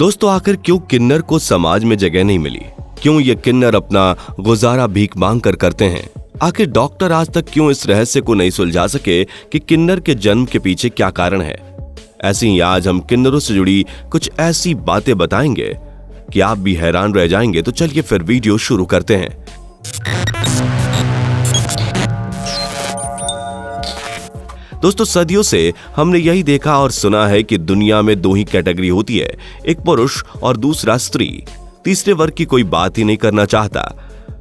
दोस्तों, आखिर क्यों किन्नर को समाज में जगह नहीं मिली? क्यों ये किन्नर अपना गुजारा भीख मांग कर करते हैं? आखिर डॉक्टर आज तक क्यों इस रहस्य को नहीं सुलझा सके कि किन्नर के जन्म के पीछे क्या कारण है? ऐसे ही आज हम किन्नरों से जुड़ी कुछ ऐसी बातें बताएंगे कि आप भी हैरान रह जाएंगे। तो चलिए फिर वीडियो शुरू करते हैं। दोस्तों, सदियों से हमने यही देखा और सुना है कि दुनिया में दो ही कैटेगरी होती है, एक पुरुष और दूसरा स्त्री। तीसरे वर्ग की कोई बात ही नहीं करना चाहता।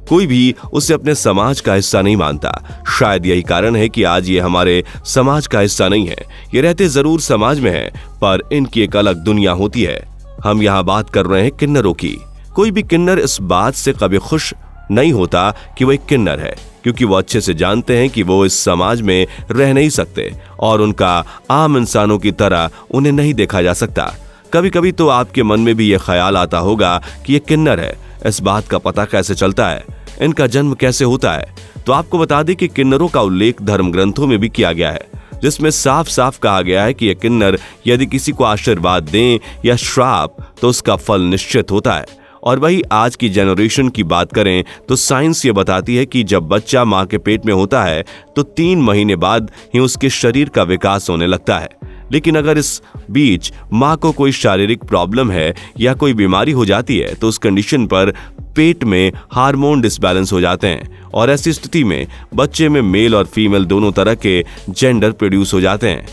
कोई भी उसे अपने समाज का हिस्सा नहीं मानता। शायद यही कारण है कि आज ये हमारे समाज का हिस्सा नहीं है। ये रहते जरूर समाज में हैं, पर इनकी एक अलग दुनिया होती है। हम यहाँ बात कर रहे हैं किन्नरों की। कोई भी किन्नर इस बात से कभी खुश नहीं होता कि वो एक किन्नर है, क्योंकि वो अच्छे से जानते हैं कि वो इस समाज में रह नहीं सकते और उनका आम इंसानों की तरह उन्हें नहीं देखा जा सकता। कभी कभी तो आपके मन में भी ये ख्याल आता होगा कि ये किन्नर है। इस बात का पता कैसे चलता है? इनका जन्म कैसे होता है? तो आपको बता दें कि किन्नरों का उल्लेख धर्म ग्रंथों में भी किया गया है, जिसमें साफ साफ कहा गया है कि ये किन्नर यदि किसी को आशीर्वाद दें या श्राप तो उसका फल निश्चित होता है। और वही आज की जनरेशन की बात करें तो साइंस ये बताती है कि जब बच्चा माँ के पेट में होता है तो 3 महीने बाद ही उसके शरीर का विकास होने लगता है। लेकिन अगर इस बीच माँ को कोई शारीरिक प्रॉब्लम है या कोई बीमारी हो जाती है तो उस कंडीशन पर पेट में हार्मोन डिसबैलेंस हो जाते हैं और ऐसी स्थिति में बच्चे में मेल और फीमेल दोनों तरह के जेंडर प्रोड्यूस हो जाते हैं।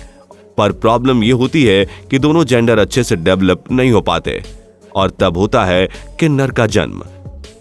पर प्रॉब्लम ये होती है कि दोनों जेंडर अच्छे से डेवलप नहीं हो पाते और तब होता है किन्नर का जन्म।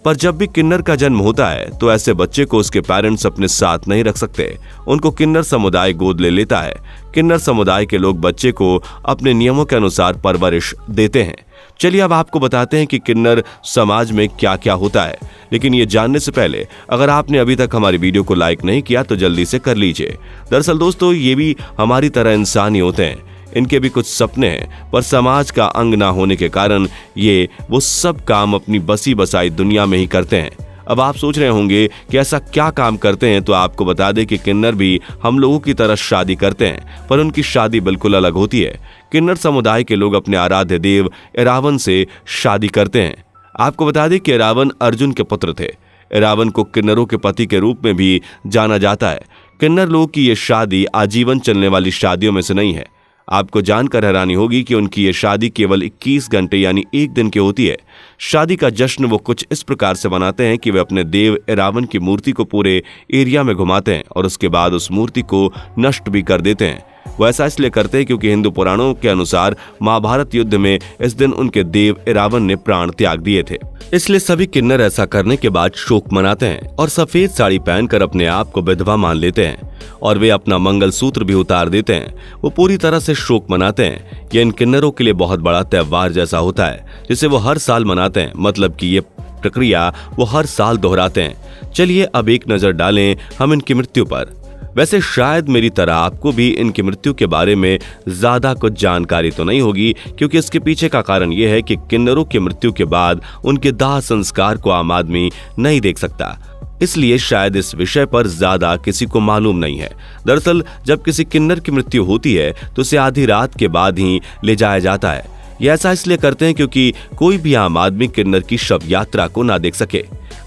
पर जब भी किन्नर का जन्म होता है तो ऐसे बच्चे को उसके पेरेंट्स अपने साथ नहीं रख सकते। उनको किन्नर समुदाय गोद ले लेता है। किन्नर समुदाय के लोग बच्चे को अपने नियमों के अनुसार परवरिश देते हैं। चलिए अब आपको बताते हैं कि किन्नर समाज में क्या क्या होता है। लेकिन ये जानने से पहले अगर आपने अभी तक हमारी वीडियो को लाइक नहीं किया तो जल्दी से कर लीजिए। दरअसल दोस्तों, ये भी हमारी तरह इंसान ही होते हैं। इनके भी कुछ सपने हैं, पर समाज का अंग ना होने के कारण ये वो सब काम अपनी बसी बसाई दुनिया में ही करते हैं। अब आप सोच रहे होंगे कि ऐसा क्या काम करते हैं, तो आपको बता दें कि किन्नर भी हम लोगों की तरह शादी करते हैं, पर उनकी शादी बिल्कुल अलग होती है। किन्नर समुदाय के लोग अपने आराध्य देव एरावन से शादी करते हैं। आपको बता दें कि एरावन अर्जुन के पुत्र थे। एरावन को किन्नरों के पति के रूप में भी जाना जाता है। किन्नर लोगों की ये शादी आजीवन चलने वाली शादियों में से नहीं है। आपको जानकर हैरानी होगी कि उनकी ये शादी केवल 21 घंटे यानी 1 दिन की होती है। शादी का जश्न वो कुछ इस प्रकार से मनाते हैं कि वे अपने देव एरावन की मूर्ति को पूरे एरिया में घुमाते हैं और उसके बाद उस मूर्ति को नष्ट भी कर देते हैं। वो ऐसा इसलिए करते हैं क्योंकि हिंदू पुराणों के अनुसार महाभारत युद्ध में इस दिन उनके देव एरावन ने प्राण त्याग दिए थे। इसलिए सभी किन्नर ऐसा करने के बाद शोक मनाते हैं और सफेद साड़ी पहनकर अपने आप को विधवा मान लेते हैं और वे अपना मंगलसूत्र भी उतार देते हैं। वो पूरी तरह से शोक मनाते हैं। यह इन किन्नरों के लिए बहुत बड़ा त्योहार जैसा होता है, जिसे वो हर साल मनाते हैं। मतलब कि ये प्रक्रिया वो हर साल दोहराते हैं। चलिए अब एक नजर डालें हम इनकी मृत्यु पर। वैसे शायद मेरी तरह आपको भी इनकी मृत्यु के बारे में ज्यादा कुछ जानकारी तो नहीं होगी, क्योंकि इसके पीछे का कारण यह है कि किन्नरों की मृत्यु के बाद उनके दाह संस्कार को आम आदमी नहीं देख सकता। इसलिए शायद इस विषय पर ज्यादा किसी को मालूम नहीं है। दरअसल जब किसी किन्नर की मृत्यु होती है तो उसे आधी रात के बाद ही ले जाया जाता है। यह ऐसा इसलिए करते हैं क्योंकि कोई भी आम आदमी किन्नर की शव यात्रा को ना देख सके।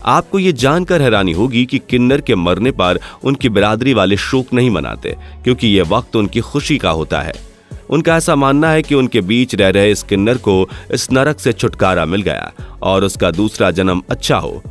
आपको ये जानकर हैरानी होगी कि किन्नर के मरने पर उनकी बिरादरी वाले शोक नहीं मनाते, क्योंकि यह वक्त उनकी खुशी का होता है। उनका ऐसा मानना है कि उनके बीच रह रहे इस किन्नर को इस नरक से छुटकारा मिल गया और उसका दूसरा जन्म अच्छा हो।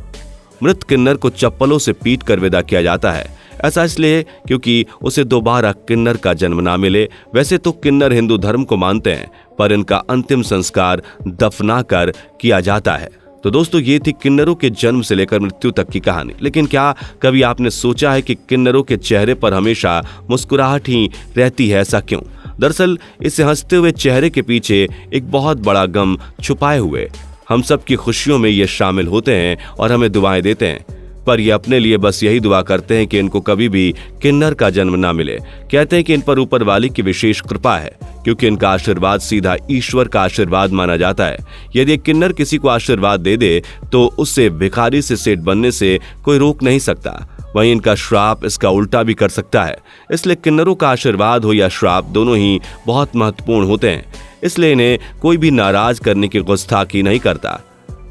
मृत किन्नर को चप्पलों से पीट कर विदा किया जाता है। ऐसा इसलिए क्योंकि उसे दोबारा किन्नर का जन्म ना मिले। वैसे तो किन्नर हिंदू धर्म को मानते हैं, पर इनका अंतिम संस्कार दफना कर किया जाता है। तो दोस्तों, ये थी किन्नरों के जन्म से लेकर मृत्यु तक की कहानी। लेकिन क्या कभी आपने सोचा है कि किन्नरों के चेहरे पर हमेशा मुस्कुराहट ही रहती है? ऐसा क्यों? दरअसल इस हंसते हुए चेहरे के पीछे एक बहुत बड़ा गम छुपाए हुए हम सब की खुशियों में ये शामिल होते हैं और हमें दुआएं देते हैं। पर ये अपने लिए बस यही दुआ करते हैं कि इनको कभी भी किन्नर का जन्म ना मिले। कहते हैं कि इन पर ऊपर वाली की विशेष कृपा है, क्योंकि इनका आशीर्वाद सीधा ईश्वर का आशीर्वाद माना जाता है। यदि एक किन्नर किसी को आशीर्वाद दे दे तो उससे भिखारी से सेठ बनने से कोई रोक नहीं सकता। वहीं इनका श्राप इसका उल्टा भी कर सकता है। इसलिए किन्नरों का आशीर्वाद हो या श्राप, दोनों ही बहुत महत्वपूर्ण होते हैं। इसलिए इन्हें कोई भी नाराज करने की गुस्ताखी नहीं करता।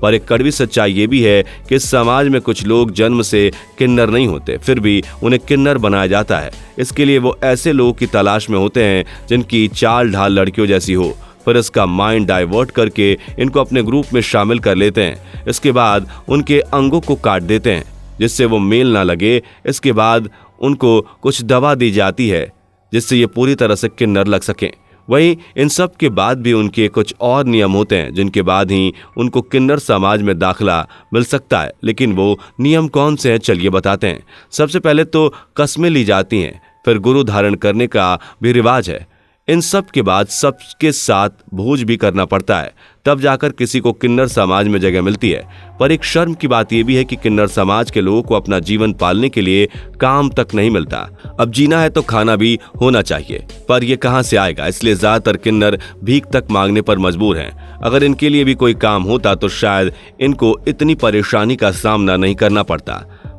पर एक कड़वी सच्चाई ये भी है कि इस समाज में कुछ लोग जन्म से किन्नर नहीं होते, फिर भी उन्हें किन्नर बनाया जाता है। इसके लिए वो ऐसे लोगों की तलाश में होते हैं जिनकी चाल ढाल लड़कियों जैसी हो, फिर इसका माइंड डाइवर्ट करके इनको अपने ग्रुप में शामिल कर लेते हैं। इसके बाद उनके अंगों को काट देते हैं जिससे वो मेल ना लगे। इसके बाद उनको कुछ दवा दी जाती है जिससे ये पूरी तरह से किन्नर लग सकें। वहीं इन सब के बाद भी उनके कुछ और नियम होते हैं जिनके बाद ही उनको किन्नर समाज में दाखिला मिल सकता है। लेकिन वो नियम कौन से हैं, चलिए बताते हैं। सबसे पहले तो कस्में ली जाती हैं, फिर गुरु धारण करने का भी रिवाज है। इन सब के बाद सबके साथ भोज भी करना पड़ता है, तब जाकर किसी को किन्नर समाज में जगह मिलती है। पर एक शर्म की बात यह भी है कि किन्नर समाज के लोगों को अपना जीवन पालने के लिए काम तक नहीं मिलता। अब जीना है तो खाना भी होना चाहिए, पर यह कहां से आएगा? इसलिए ज्यादातर किन्नर भीख तक मांगने पर मजबूर हैं। अगर इनके लिए भी कोई काम होता तो शायद इनको इतनी परेशानी का सामना नहीं करना पड़ता।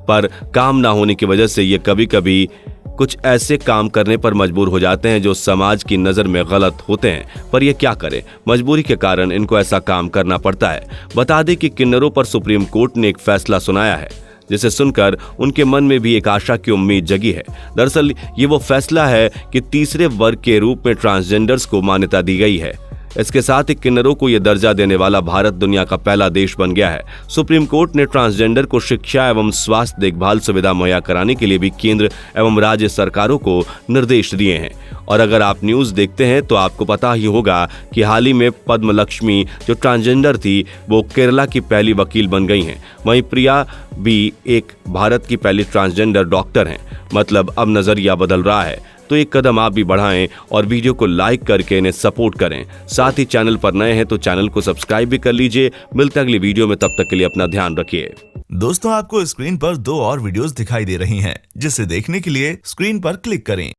पर काम ना होने की वजह से ये कभी कभी कुछ ऐसे काम करने पर मजबूर हो जाते हैं जो समाज की नजर में गलत होते हैं। पर ये क्या करें, मजबूरी के कारण इनको ऐसा काम करना पड़ता है। बता दें कि किन्नरों पर सुप्रीम कोर्ट ने एक फैसला सुनाया है जिसे सुनकर उनके मन में भी एक आशा की उम्मीद जगी है। दरअसल ये वो फैसला है कि तीसरे वर्ग के रूप में ट्रांसजेंडर्स को मान्यता दी गई है। इसके साथ ही किन्नरों को यह दर्जा देने वाला भारत दुनिया का पहला देश बन गया है। सुप्रीम कोर्ट ने ट्रांसजेंडर को शिक्षा एवं स्वास्थ्य देखभाल सुविधा मुहैया कराने के लिए भी केंद्र एवं राज्य सरकारों को निर्देश दिए हैं। और अगर आप न्यूज़ देखते हैं तो आपको पता ही होगा कि हाल ही में पद्म लक्ष्मी जो ट्रांसजेंडर थी वो केरला की पहली वकील बन गई हैं। वहीं प्रिया भी एक भारत की पहली ट्रांसजेंडर डॉक्टर हैं। मतलब अब नजरिया बदल रहा है। तो एक कदम आप भी बढ़ाएं और वीडियो को लाइक करके इन्हें सपोर्ट करें। साथ ही चैनल पर नए हैं तो चैनल को सब्सक्राइब भी कर लीजिए। मिलते हैं अगली वीडियो में, तब तक के लिए अपना ध्यान रखिए। दोस्तों, आपको स्क्रीन पर 2 और वीडियोस दिखाई दे रही हैं, जिसे देखने के लिए स्क्रीन पर क्लिक करें।